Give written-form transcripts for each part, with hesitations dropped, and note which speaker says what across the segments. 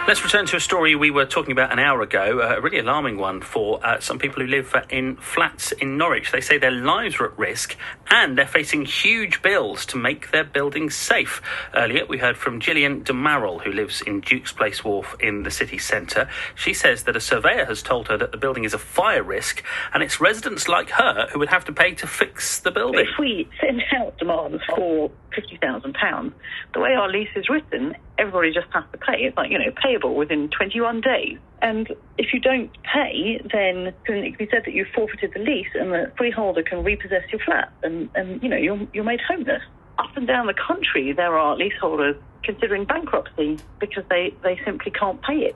Speaker 1: Let's return to a story we were talking about an hour ago, a really alarming one for some people who live in flats in Norwich. They say their lives are at risk and they're facing huge bills to make their buildings safe. Earlier, we heard from Gillian de Marrell, who lives in Duke's Place Wharf in the city centre. She says that a surveyor has told her that the building is a fire risk and it's residents like her who would have to pay to fix the building.
Speaker 2: If we send out demands for £50,000, the way our lease is written, everybody just has to pay. It's like, payable within 21 days. And if you don't pay, then it can be said that you've forfeited the lease and the freeholder can repossess your flat and you're made homeless. Up and down the country, there are leaseholders considering bankruptcy because they simply can't pay it.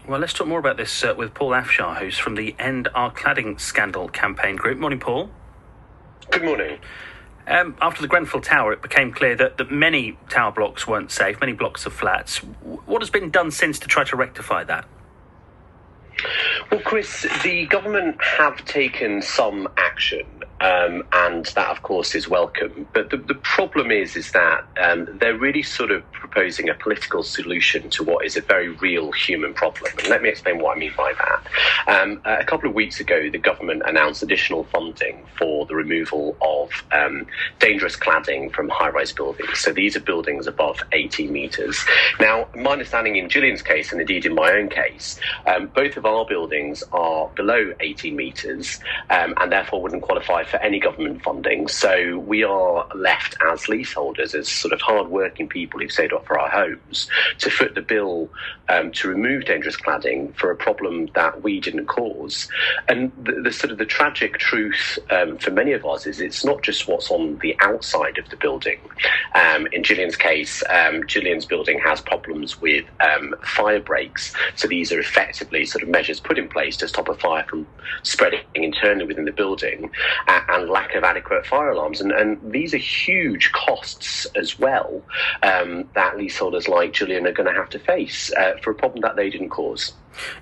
Speaker 1: Well, let's talk more about this with Paul Afshar, who's from the End Our Cladding Scandal campaign group. Morning, Paul.
Speaker 3: Good morning.
Speaker 1: After the Grenfell Tower, it became clear that many tower blocks weren't safe, many blocks of flats. What has been done since to try to rectify that?
Speaker 3: Well, Chris, the government have taken some action, and that, of course, is welcome. But the problem is that they're really sort of proposing a political solution to what is a very real human problem. And let me explain what I mean by that. A couple of weeks ago, the government announced additional funding for the removal of dangerous cladding from high-rise buildings. So these are buildings above 18 metres. Now, my understanding in Gillian's case, and indeed in my own case, both of our buildings are below 18 metres and therefore wouldn't qualify for any government funding. So we are left as leaseholders, as sort of hard-working people who've saved up for our homes, to foot the bill to remove dangerous cladding for a problem that we didn't cause. And the tragic truth for many of us is it's not just what's on the outside of the building. In Gillian's case, Gillian's building has problems with fire breaks. So these are effectively sort of measures put in place to stop a fire from spreading internally within the building, and lack of adequate fire alarms. And these are huge costs as well that leaseholders like Gillian are going to have to face for a problem that they didn't cause.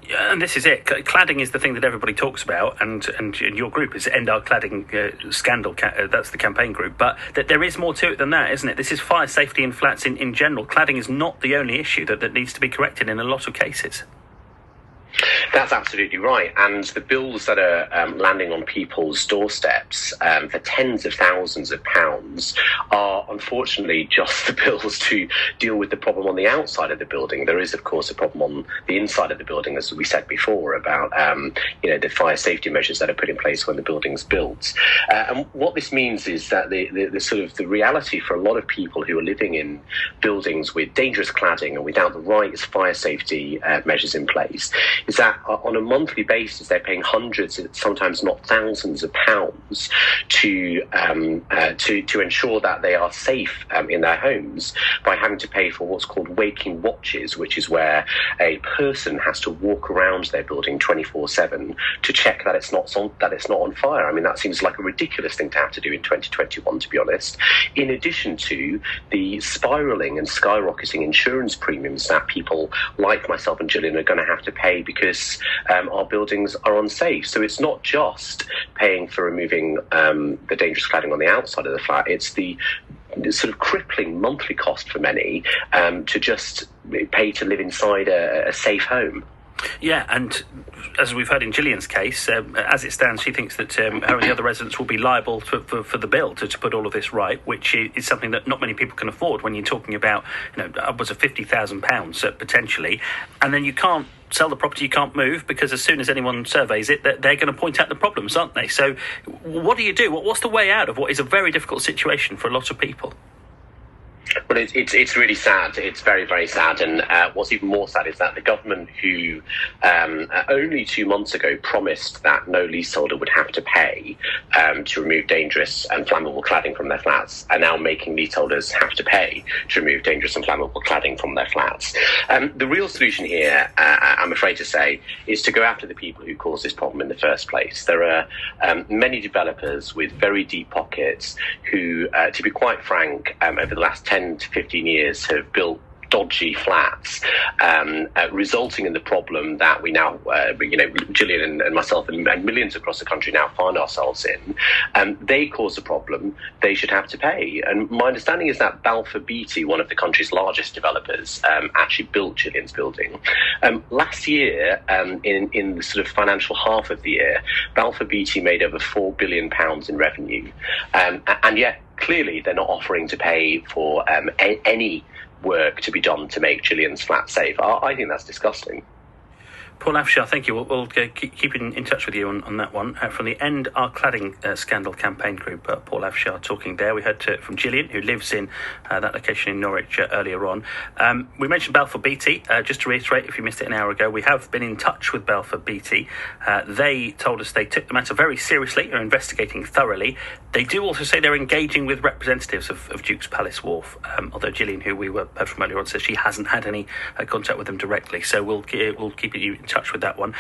Speaker 1: Yeah, and this is it. Cladding is the thing that everybody talks about, and your group is End Our Cladding Scandal. That's the campaign group. But that there is more to it than that, isn't it? This is fire safety in flats in general. Cladding is not the only issue that needs to be corrected in a lot of cases.
Speaker 3: That's absolutely right. And the bills that are landing on people's doorsteps for tens of thousands of pounds are unfortunately just the bills to deal with the problem on the outside of the building. There is, of course, a problem on the inside of the building, as we said before, about the fire safety measures that are put in place when the building's built. And what this means is that the reality for a lot of people who are living in buildings with dangerous cladding and without the right fire safety measures in place is that on a monthly basis they're paying hundreds, sometimes not thousands of pounds to ensure that they are safe in their homes by having to pay for what's called waking watches, which is where a person has to walk around their building 24/7 to check that it's not on fire. I mean, that seems like a ridiculous thing to have to do in 2021, to be honest. In addition to the spiralling and skyrocketing insurance premiums that people like myself and Gillian are going to have to pay because our buildings are unsafe. So it's not just paying for removing the dangerous cladding on the outside of the flat, it's the sort of crippling monthly cost for many to just pay to live inside a safe home.
Speaker 1: Yeah, and as we've heard in Gillian's case, as it stands, she thinks that her and the other residents will be liable for the bill to put all of this right, which is something that not many people can afford when you're talking about, upwards of £50,000 potentially, and then you can't sell the property, you can't move, because as soon as anyone surveys it, they're going to point out the problems, aren't they? So what do you do? What's the way out of what is a very difficult situation for a lot of people?
Speaker 3: Well, it's really sad. It's very, very sad. And what's even more sad is that the government, who only 2 months ago promised that no leaseholder would have to pay to remove dangerous and flammable cladding from their flats, are now making leaseholders have to pay to remove dangerous and flammable cladding from their flats. The real solution here, I'm afraid to say, is to go after the people who caused this problem in the first place. There are many developers with very deep pockets who, to be quite frank, over the last 10 to 15 years have built dodgy flats resulting in the problem that we now, Gillian and myself and millions across the country now find ourselves in. They cause a problem. They should have to pay. And my understanding is that Balfour Beatty, one of the country's largest developers, actually built Gillian's building. Last year, in the sort of financial half of the year, Balfour Beatty made over £4 billion in revenue. And yet, clearly, they're not offering to pay for any work to be done to make Gillian's flat safe. I think that's disgusting.
Speaker 1: Paul Afshar, thank you. We'll keep in touch with you on that one. From the End Our Cladding Scandal campaign group, Paul Afshar talking there. We heard from Gillian, who lives in that location in Norwich earlier on. We mentioned Balfour Beatty. Just to reiterate, if you missed it an hour ago, we have been in touch with Balfour Beatty. They told us they took the matter very seriously, are investigating thoroughly. They do also say they're engaging with representatives of Duke's Palace Wharf, although Gillian, who we heard from earlier on, says she hasn't had any contact with them directly. So we'll keep you in touch with that one.